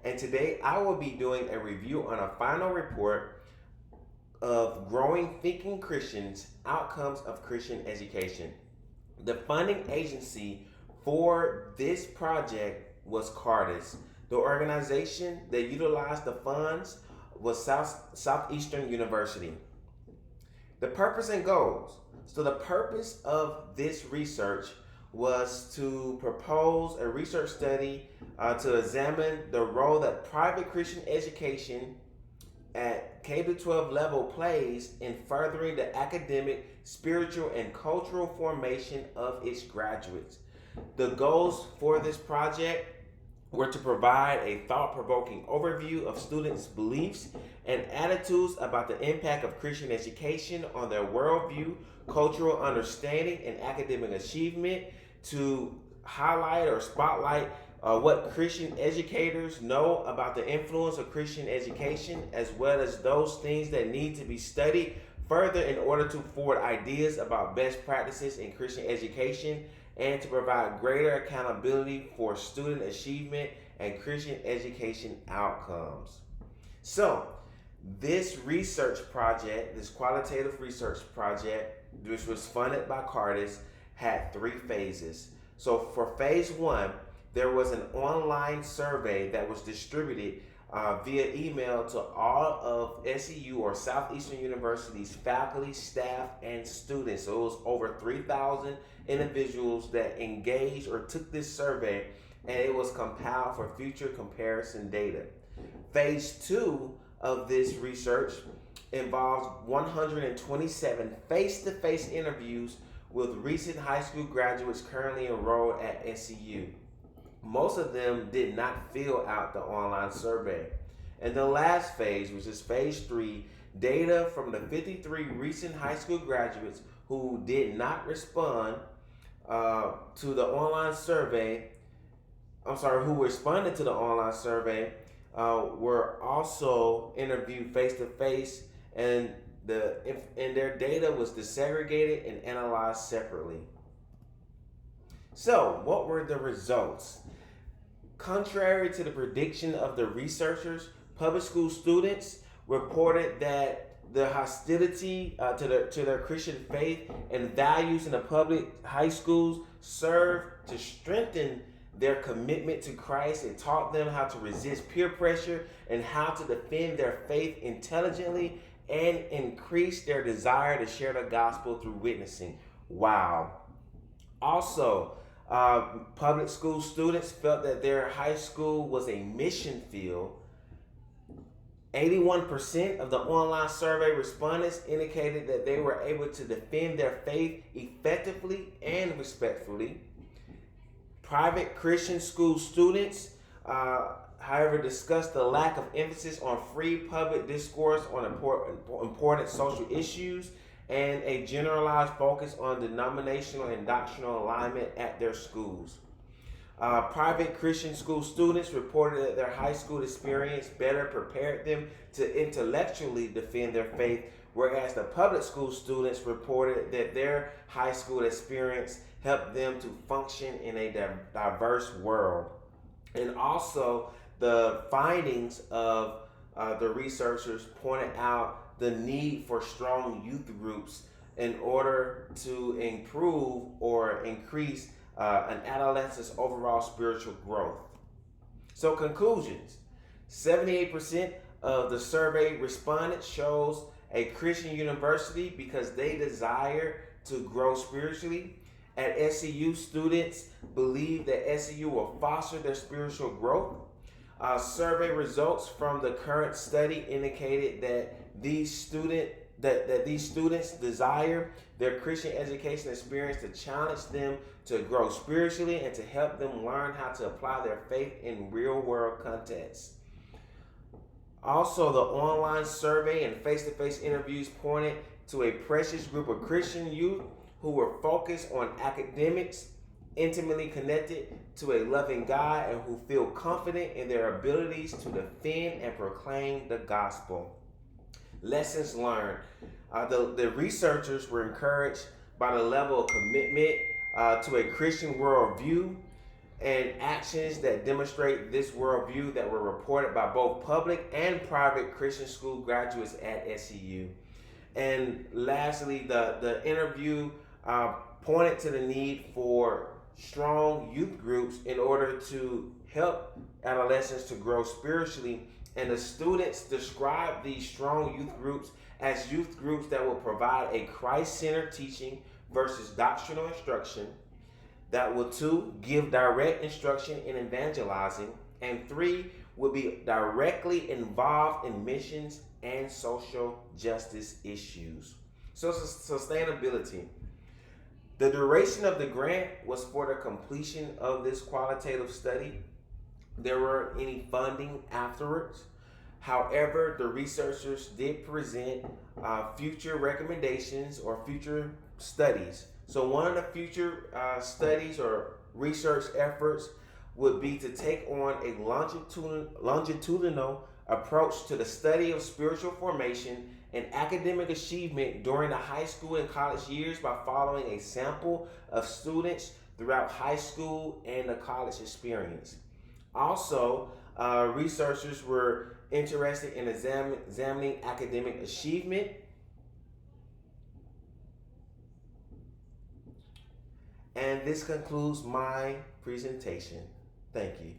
and today I will be doing a review on a final report of Growing Thinking Christians Outcomes of Christian Education. The funding agency for this project was Cardis. The organization that utilized the funds was Southeastern University. The purpose and goals. So the purpose of this research was to propose a research study to examine the role that private Christian education at K 12 level plays in furthering the academic, spiritual, and cultural formation of its graduates. The goals for this project were to provide a thought-provoking overview of students' beliefs and attitudes about the impact of Christian education on their worldview, cultural understanding, and academic achievement, to highlight or spotlight what Christian educators know about the influence of Christian education, as well as those things that need to be studied further in order to forward ideas about best practices in Christian education, and to provide greater accountability for student achievement and Christian education outcomes. So, this research project, this qualitative research project, which was funded by Cardis, had 3 phases. So for phase 1, there was an online survey that was distributed via email to all of SEU or Southeastern University's faculty, staff, and students. So it was over 3,000 individuals that engaged or took this survey, and it was compiled for future comparison data. Phase 2 of this research involves 127 face-to-face interviews with recent high school graduates currently enrolled at SEU. Most of them did not fill out the online survey. And the last phase, which is phase 3, data from the 53 recent high school graduates who did not respond to the online survey, who responded to the online survey, were also interviewed face to face, and their data was desegregated and analyzed separately. So, what were the results? Contrary to the prediction of the researchers, public school students reported that the hostility to their Christian faith and values in the public high schools served to strengthen their commitment to Christ. It taught them how to resist peer pressure and how to defend their faith intelligently, and increase their desire to share the gospel through witnessing. Wow. Also, public school students felt that their high school was a mission field. 81% of the online survey respondents indicated that they were able to defend their faith effectively and respectfully. Private Christian school students, however, discussed the lack of emphasis on free public discourse on important social issues and a generalized focus on denominational and doctrinal alignment at their schools. Private Christian school students reported that their high school experience better prepared them to intellectually defend their faith, whereas the public school students reported that their high school experience helped them to function in a diverse world. And also, the findings of the researchers pointed out the need for strong youth groups in order to improve or increase an adolescent's overall spiritual growth. So, conclusions: 78% of the survey respondents chose a Christian university because they desire to grow spiritually. At SEU, students believe that SEU will foster their spiritual growth. Survey results from the current study indicated that these students desire their Christian education experience to challenge them to grow spiritually and to help them learn how to apply their faith in real-world contexts. Also, the online survey and face-to-face interviews pointed to a precious group of Christian youth who were focused on academics, intimately connected to a loving God, and who feel confident in their abilities to defend and proclaim the gospel. Lessons learned. The researchers were encouraged by the level of commitment to a Christian worldview and actions that demonstrate this worldview that were reported by both public and private Christian school graduates at SEU. And lastly, the interview pointed to the need for strong youth groups in order to help adolescents to grow spiritually. And the students described these strong youth groups as youth groups that will provide a Christ-centered teaching versus doctrinal instruction, that will 2 give direct instruction in evangelizing, and 3 will be directly involved in missions and social justice issues. So sustainability. The duration of the grant was for the completion of this qualitative study. There weren't any funding afterwards. However, the researchers did present future recommendations or future studies. So one of the future studies or research efforts would be to take on a longitudinal approach to the study of spiritual formation and academic achievement during the high school and college years by following a sample of students throughout high school and the college experience. Also, researchers were interested in examining academic achievement. And this concludes my presentation. Thank you.